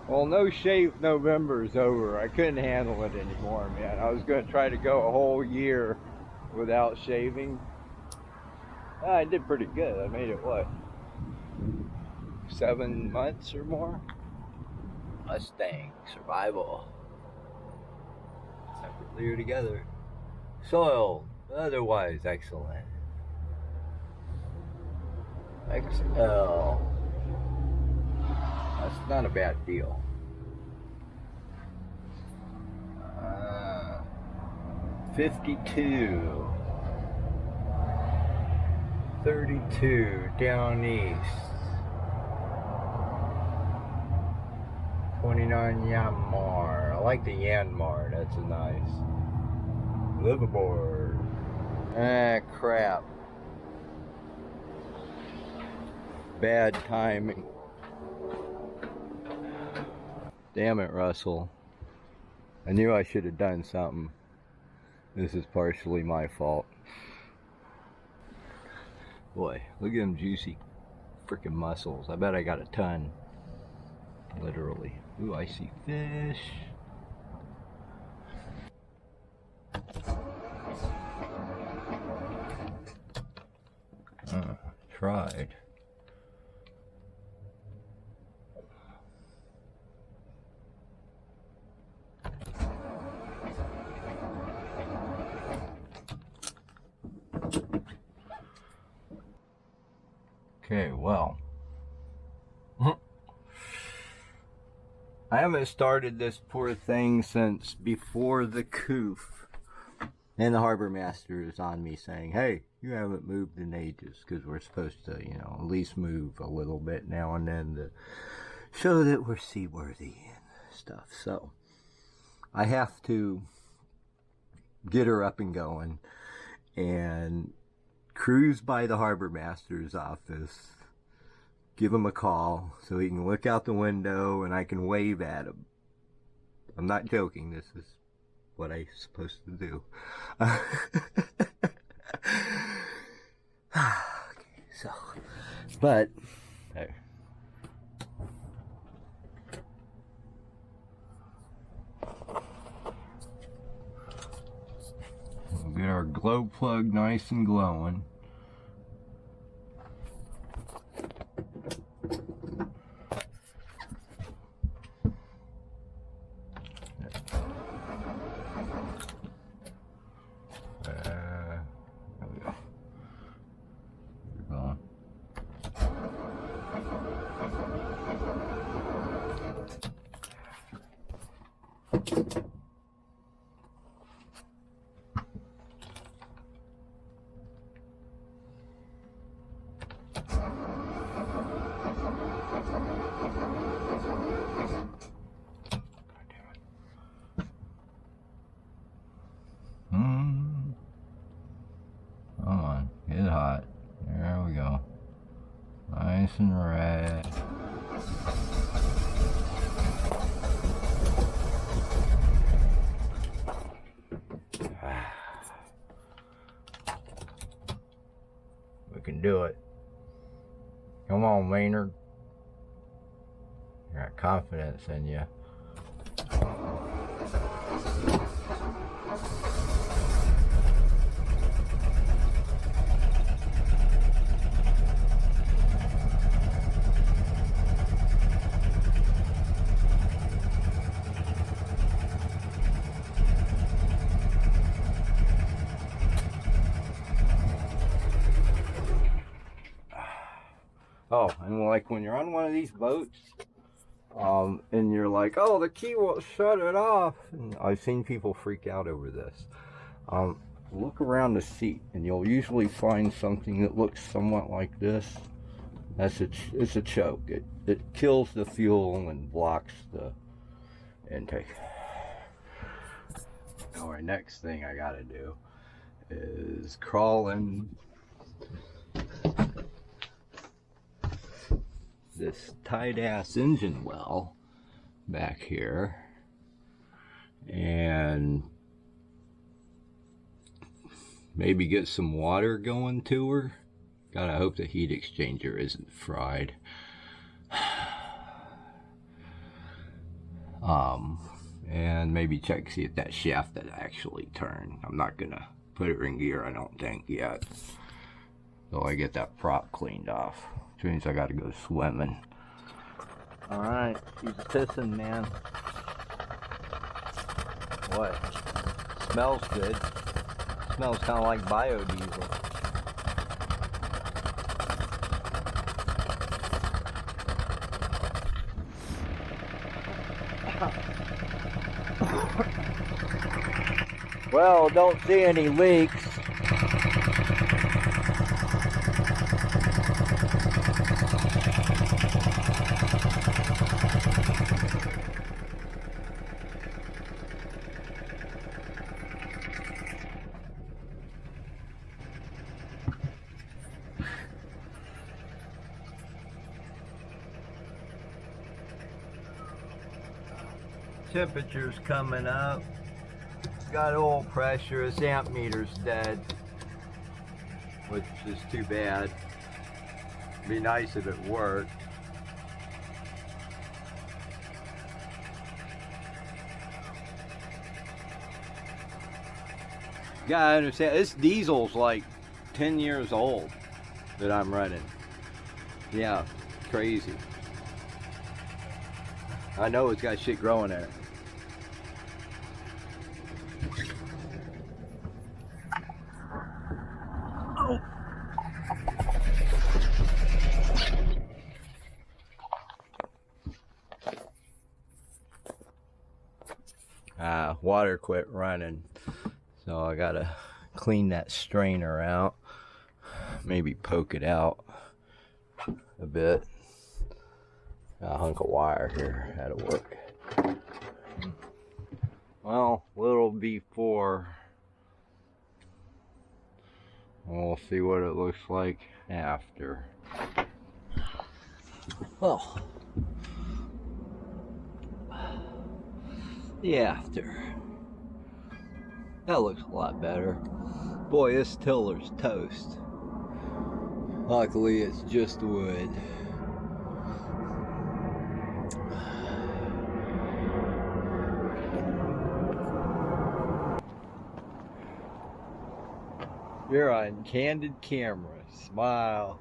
Well, no shave November is over. I couldn't handle it anymore, man. I was going to try to go a whole year without shaving. I did pretty good. I made it, what, 7 months or more? Mustang survival. Separately or together. Soil, otherwise excellent. XL. That's not a bad deal. 52. 32 down east. 29 Yanmar. I like the Yanmar. That's a nice liveaboard. Ah, crap. Bad timing. Damn it, Russell. I knew I should have done something. This is partially my fault. Boy, look at them juicy freaking mussels. I bet I got a ton. Literally. Ooh, I see fish. Tried. Okay, well. I haven't started this poor thing since before the coof. And the harbormaster is on me saying, hey, you haven't moved in ages, because we're supposed to, you know, at least move a little bit now and then to show that we're seaworthy and stuff. So I have to get her up and going and cruise by the harbormaster's office, give him a call so he can look out the window and I can wave at him. I'm not joking. This is what I'm supposed to do. Okay, so, but, hey. We'll get our glow plug nice and glowing. There we go. You're going. Come on, get hot. There we go. Nice and red. We can do it. Come on, Maynard. I got confidence in you. Oh, and like when you're on one of these boats, and you're like, oh, the key won't shut it off. And I've seen people freak out over this. Look around the seat, and you'll usually find something that looks somewhat like this. It's a choke. It kills the fuel and blocks the intake. Now, our next thing I gotta do is crawl in this tight ass engine well back here and maybe get some water going to her. Gotta hope the heat exchanger isn't fried. And maybe check, see if that shaft that actually turned. I'm not gonna put it in gear, I don't think, yet. So I get that prop cleaned off, which means I gotta go swimming. Alright, he's pissing, man. What? Smells good. Smells kind of like biodiesel. Well, don't see any leaks. Temperature's coming up. Got oil pressure. This amp meter's dead, which is too bad. Be nice if it worked. You gotta understand, this diesel's like 10 years old that I'm running. Yeah, crazy. I know it's got shit growing in it. Water quit running, so I gotta clean that strainer out, maybe poke it out a bit. Got a hunk of wire here, that'll work. Well, little before, we'll see what it looks like after. Well, the after. That looks a lot better. Boy, this tiller's toast. Luckily, it's just wood. You're on candid camera. Smile.